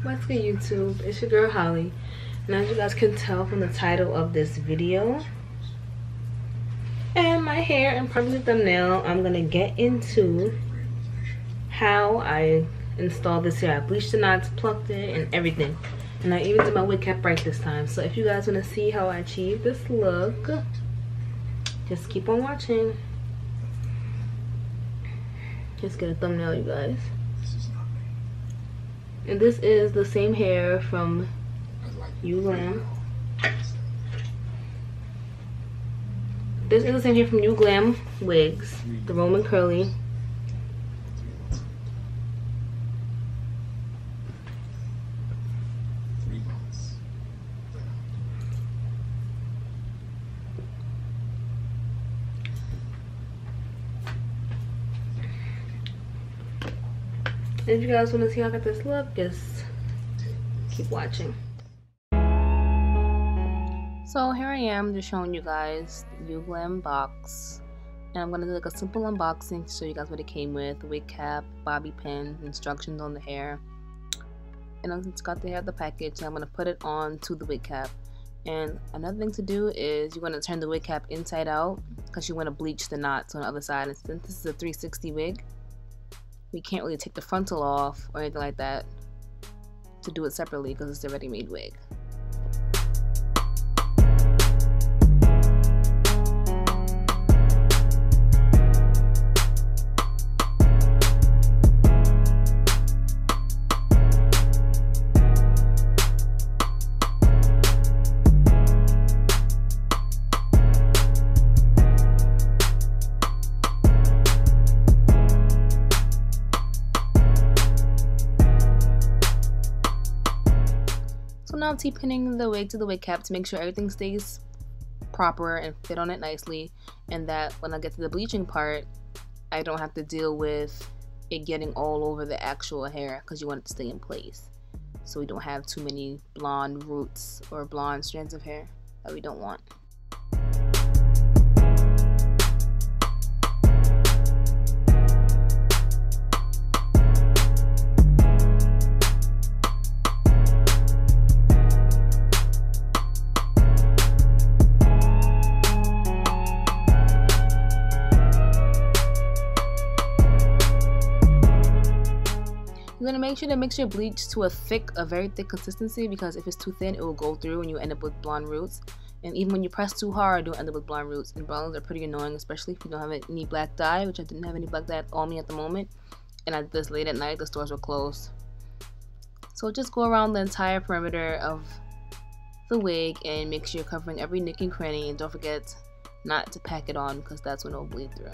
What's good, YouTube? It's your girl Holly, and as you guys can tell from the title of this video and my hair and probably the thumbnail, I'm gonna get into how I installed this hair. I bleached the knots, plucked it, and everything, and I even did my wig cap right this time. So if you guys want to see how I achieved this look, just keep on watching. Just get a thumbnail, you guys. And this is the same hair from Glam. This is the same hair from Glam wigs, the Roman curly. If you guys want to see how I got this look, just keep watching. So here I am, just showing you guys the Glam box, and I'm gonna do like a simple unboxing to show you guys what it came with: wig cap, bobby pin, instructions on the hair, and it's got the hair of the package. I'm gonna put it on to the wig cap. And another thing to do is you're gonna turn the wig cap inside out because you want to bleach the knots on the other side. And since this is a 360 wig, we can't really take the frontal off or anything like that to do it separately because it's a ready-made wig. So now I'm T-pinning the wig to the wig cap to make sure everything stays proper and fit on it nicely, and that when I get to the bleaching part, I don't have to deal with it getting all over the actual hair because you want it to stay in place. So we don't have too many blonde roots or blonde strands of hair that we don't want. You're gonna make sure to mix your bleach to a very thick consistency, because if it's too thin, it will go through and you end up with blonde roots. And even when you press too hard, you'll end up with blonde roots. And blondes are pretty annoying, especially if you don't have any black dye, which I didn't have any black dye on me at the moment. And at this late at night, the stores were closed. So just go around the entire perimeter of the wig and make sure you're covering every nook and cranny. And don't forget not to pack it on, because that's when it'll bleed through.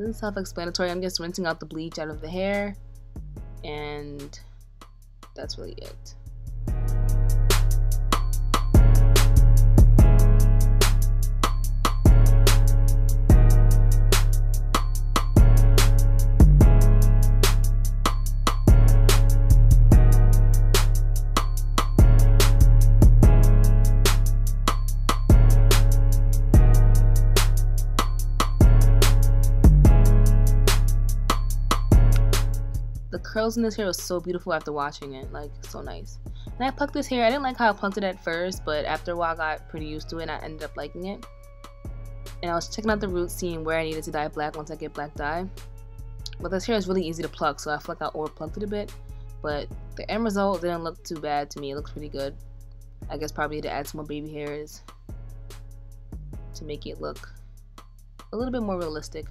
is self-explanatory. I'm just rinsing out the bleach out of the hair, and that's really it. The curls in this hair was so beautiful after watching it, like so nice. And I plucked this hair. I didn't like how I plucked it at first, but after a while I got pretty used to it and I ended up liking it. And I was checking out the roots, seeing where I needed to dye black once I get black dye. But this hair is really easy to pluck, so I feel like I over plucked it a bit. But the end result didn't look too bad to me. It looks pretty good. I guess probably to add some more baby hairs to make it look a little bit more realistic.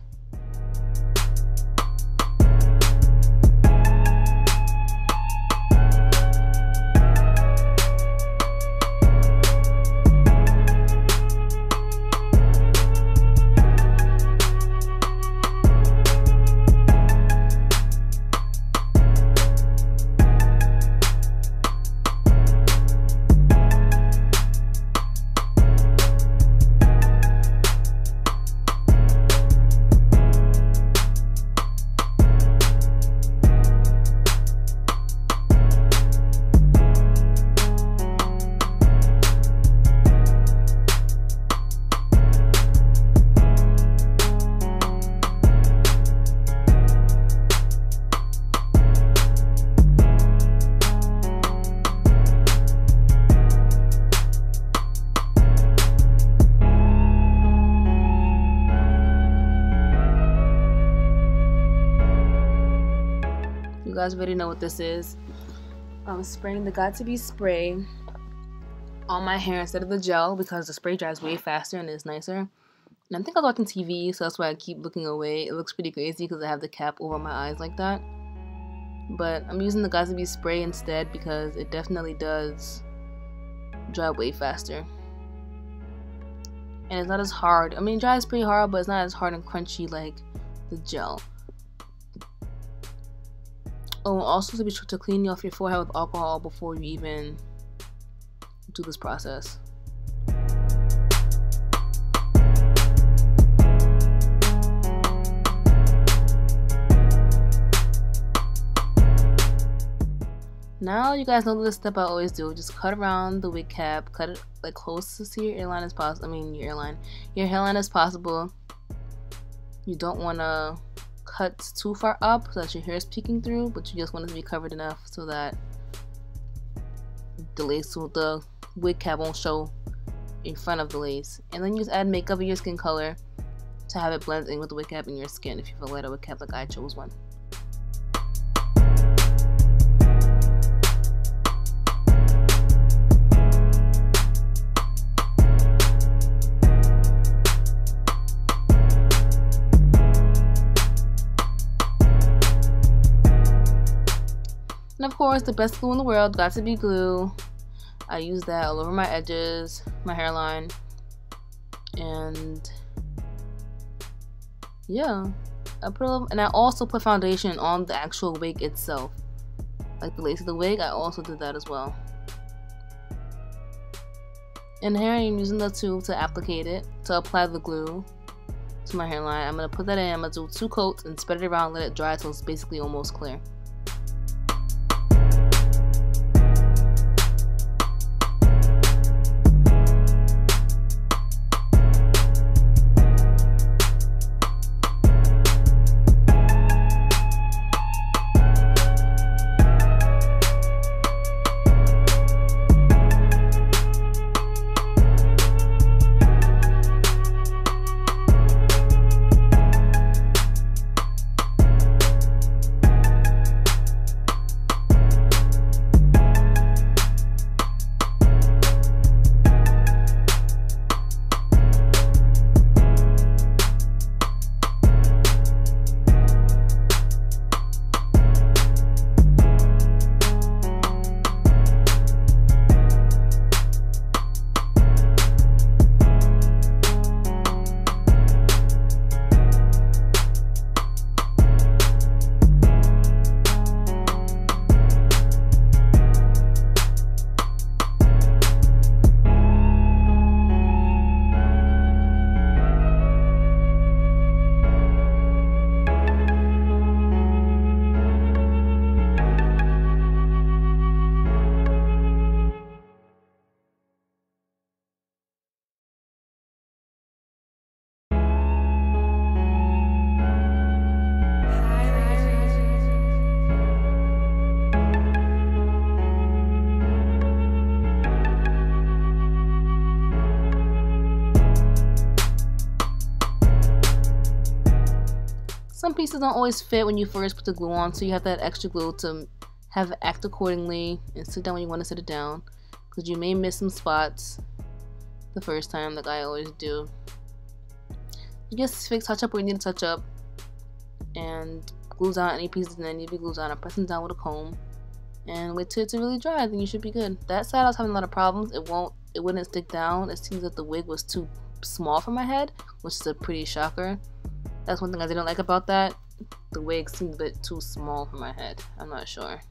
You guys already know what this is. I'm spraying the Got2b spray on my hair instead of the gel because the spray dries way faster and is nicer. And I think I was watching TV, so that's why I keep looking away. It looks pretty crazy because I have the cap over my eyes like that. But I'm using the Got2b spray instead because it definitely does dry way faster. And it's not as hard. I mean, it dries pretty hard, but it's not as hard and crunchy like the gel. Oh, and also to be sure to clean off your forehead with alcohol before you even do this process. Now you guys know this step I always do. Just cut around the wig cap, cut it like close to your hairline as possible. Your hairline as possible. You don't want to cut too far up so that your hair is peeking through, but you just want it to be covered enough so that the lace, so the wig cap won't show in front of the lace. And then you just add makeup of your skin color to have it blend in with the wig cap in your skin if you have a lighter wig cap like I chose one. And of course, the best glue in the world, Got2b glue. I use that all over my edges, my hairline, and yeah, and I also put foundation on the actual wig itself, like the lace of the wig. I also did that as well. And here I'm using the tube to apply the glue to my hairline. I'm gonna put that in. I'm gonna do 2 coats and spread it around, let it dry till it's basically almost clear. some pieces don't always fit when you first put the glue on, so you have that extra glue to have it act accordingly and sit down when you want to sit it down, because you may miss some spots the first time, like I always do. You just touch up where you need to touch up and glue down any pieces that need to be glued down, and press them down with a comb and wait till it's really dry, then you should be good. That side I was having a lot of problems. It wouldn't stick down. It seems that the wig was too small for my head, which is a pretty shocker. That's one thing I didn't like about that. The wig seemed a bit too small for my head. I'm not sure.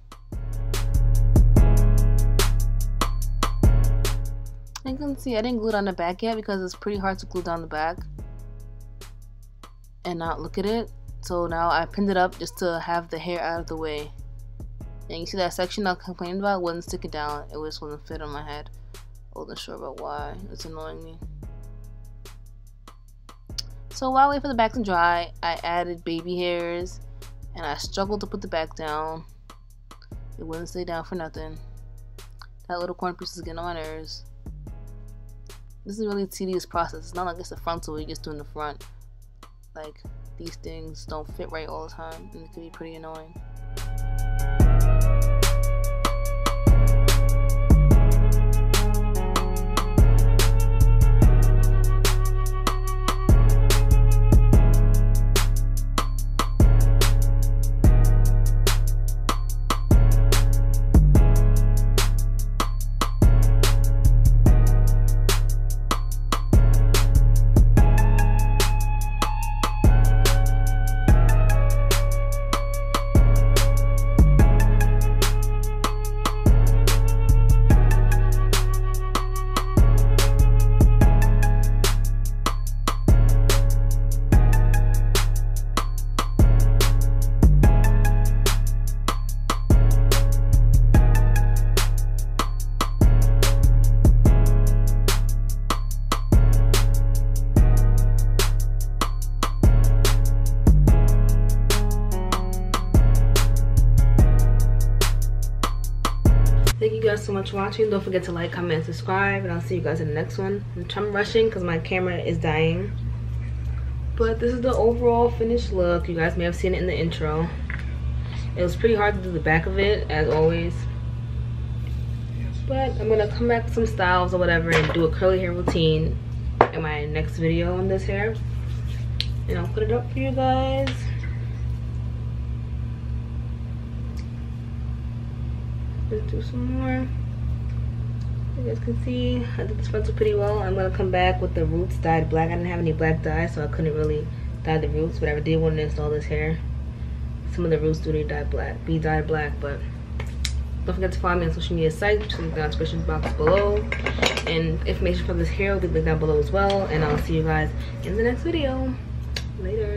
You can see I didn't glue it on the back yet because it's pretty hard to glue down the back and not look at it. So now I pinned it up just to have the hair out of the way. And you see that section I complained about wasn't sticking down. It just wasn't fit on my head. I wasn't sure about why. It's annoying me. So while I wait for the back to dry, I added baby hairs and I struggled to put the back down. It wouldn't stay down for nothing. That little corner piece is getting on my nerves. This is a really tedious process. It's not like it's a frontal, you're just doing the front. Like, these things don't fit right all the time and it can be pretty annoying. Thank you guys so much for watching. Don't forget to like, comment, and subscribe, and I'll see you guys in the next one. I'm rushing because my camera is dying. But this is the overall finished look. You guys may have seen it in the intro. It was pretty hard to do the back of it, as always. But I'm going to come back with some styles or whatever and do a curly hair routine in my next video on this hair. And I'll put it up for you guys. Let's do some more. You guys can see I did this frontal pretty well. I'm gonna come back with the roots dyed black. I didn't have any black dye, so I couldn't really dye the roots, but I did want to install this hair. Some of the roots do need dyed black, but don't forget to follow me on social media sites, which is in the description box below. And information for this hair will be linked down below as well. And I'll see you guys in the next video. Later.